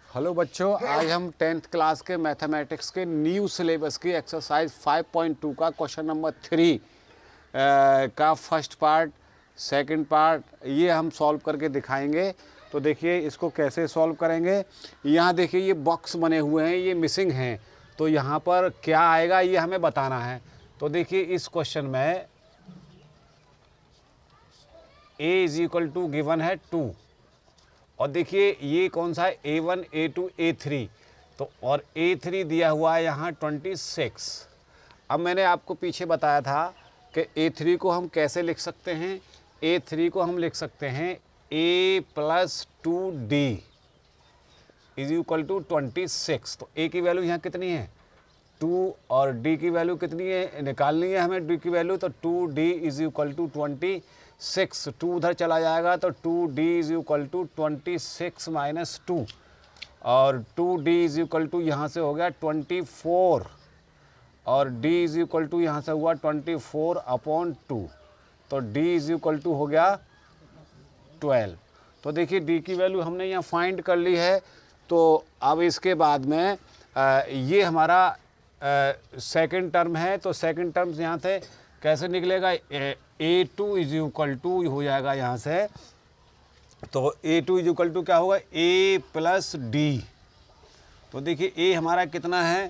Hello बच्चों, आज हम 10th क्लास के मैथमेटिक्स के न्यू सिलेबस की एक्सरसाइज 5.2 का क्वेश्चन नंबर 3 का फर्स्ट पार्ट, सेकंड पार्ट ये हम सॉल्व करके दिखाएंगे। तो देखिए इसको कैसे सॉल्व करेंगे। यहाँ देखिए ये बॉक्स बने हुए हैं, ये मिसिंग हैं, तो यहाँ पर क्या आएगा ये हमें बताना है। तो देखिए इस क्वेश्चन में a is equal to given है 2 और देखिए ये कौन सा है A1 A2 A3, तो और A3 दिया हुआ है यहाँ 26। अब मैंने आपको पीछे बताया था कि A3 को हम कैसे लिख सकते हैं। A3 को हम लिख सकते हैं A plus 2D is equal to 26। तो A की वैल्यू यहाँ कितनी है 2 और D की वैल्यू कितनी है निकालनी है हमें D की वैल्यू। तो 2D इज इक्वल टू 26, 2 उधर चला जाएगा तो 2D is equal to 26 minus 2 और 2D इज इक्वल टू यहाँ से हो गया 24 और D इज इक्वल टू यहाँ से हुआ 24 अपॉन 2, तो D इज इक्वल टू हो गया 12। तो देखिए D की वैल्यू हमने यहाँ फाइंड कर ली है। तो अब इसके बाद में ये हमारा सेकंड टर्म है, तो सेकंड टर्म यहाँ से कैसे निकलेगा A2 इज इक्वल टू हो जाएगा यहाँ से, तो A2 इज इक्वल टू क्या होगा A प्लस D। तो देखिए A हमारा कितना है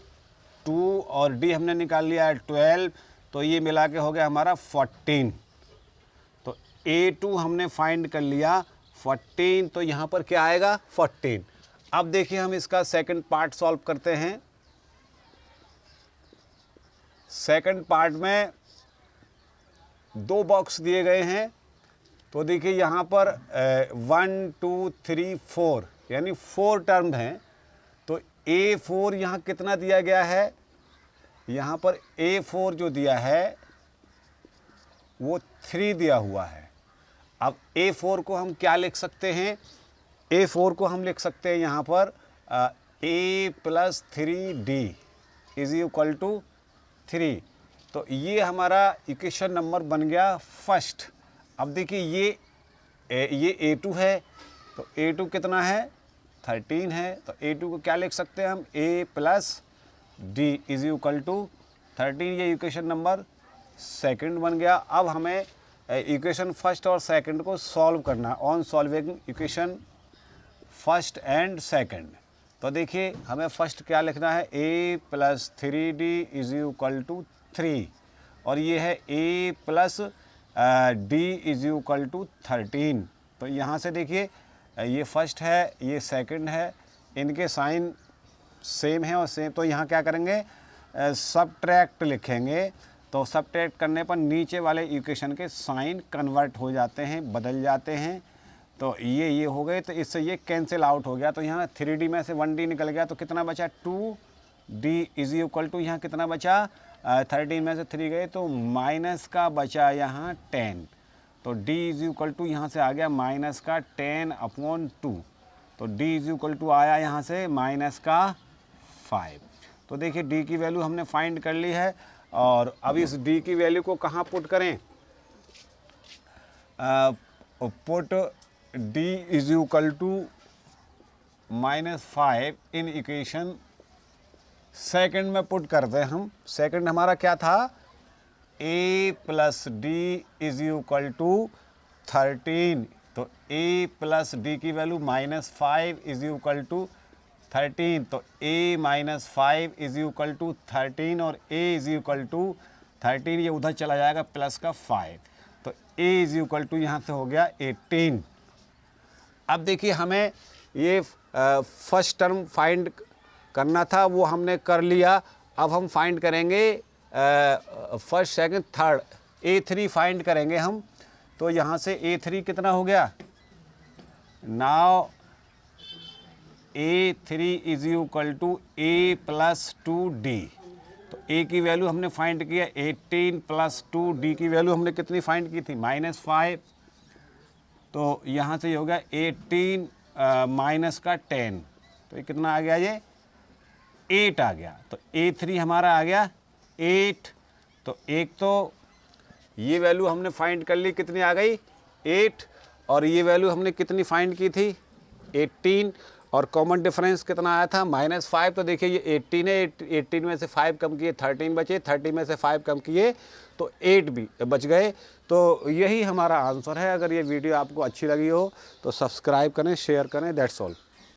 2 और D हमने निकाल लिया है 12, तो ये मिला के हो गया हमारा 14। तो A2 हमने फाइंड कर लिया 14, तो यहाँ पर क्या आएगा 14। अब देखिए हम इसका सेकंड पार्ट सॉल्व करते हैं। सेकंड पार्ट में 2 बॉक्स दिए गए हैं, तो देखिए यहाँ पर 1 2 3 4 यानी 4 टर्म हैं। तो A4 यहाँ कितना दिया गया है, यहाँ पर A4 जो दिया है वो 3 दिया हुआ है। अब A4 को हम क्या लिख सकते हैं, A4 को हम लिख सकते हैं यहाँ पर A plus 3D is equal to 3। तो ये हमारा इक्वेशन नंबर बन गया फर्स्ट। अब देखिए ये A2 है, तो A2 कितना है 13 है, तो A2 को क्या लिख सकते हैं हम A plus D is equal to 13। ये इक्वेशन नंबर सेकंड बन गया। अब हमें इक्वेशन फर्स्ट और सेकंड को सॉल्व करना on solving equation first and second. तो देखिए हमें फर्स्ट क्या लिखना है A plus 3D is equal to 3 और ये है A plus D is equal to 13। तो यहाँ से देखिए ये फर्स्ट है ये सेकंड है, इनके साइन सेम है और सेम, तो यहाँ क्या करेंगे सबट्रैक्ट लिखेंगे। तो सबट्रैक्ट करने पर नीचे वाले इक्वेशन के साइन कन्वर्ट हो जाते हैं, बदल जाते हैं। तो ये हो गए, तो इससे ये कैंसिल आउट हो गया। तो यहाँ 3D में से 1D निकल गया, तो कितना बचा 2D इज इक्वल टू यहाँ कितना बचा 13 में से 3 गए तो माइनस का बचा यहाँ 10। तो D इज इक्वल टू यहाँ से आ गया माइनस का 10 अपॉन 2, तो D इज इक्वल टू आया यहाँ से माइनस का 5। तो देखिए D की वैल्यू हमने फाइंड कर ली है और अब इस D की वैल्यू को कहाँ पुट करें, put D is equal to -5 in equation second में पुट करते हैं हम। सेकंड हमारा क्या था A plus D is equal to 13, तो A प्लस D की वैल्यू -5 इज इक्वल टू 13, तो A minus 5 is equal to 13 और A इज इक्वल टू 13 ये उधर चला जाएगा प्लस का 5, तो A इज इक्वल टू यहाँ से हो गया 18। अब देखिए हमें ये फर्स्ट टर्म फाइंड करना था, वो हमने कर लिया। अब हम फाइंड करेंगे first second third, A3 find करेंगे हम। तो यहाँ से A3 कितना हो गया, now A3 is equal to A plus 2D। तो A की वैल्यू हमने फाइंड किया 18 प्लस 2D की वैल्यू हमने कितनी फाइंड की थी -5, तो यहाँ से ये हो गया 18 माइनस का 10, तो ये कितना आ गया ये 8 आ गया। तो A3 हमारा आ गया 8। तो एक तो ये वैल्यू हमने फाइंड कर ली, कितनी आ गई 8, और ये वैल्यू हमने कितनी फाइंड की थी 18, और कॉमन डिफरेंस कितना आया था -5। तो देखिए ये 18 है, 18 में से 5 कम किए 13 बचे, 30 में से 5 कम किए तो 8 भी बच गए। तो यही हमारा आंसर है। अगर ये वीडियो आपको अच्छी लगी हो तो सब्सक्राइब करें, शेयर करें। That's all.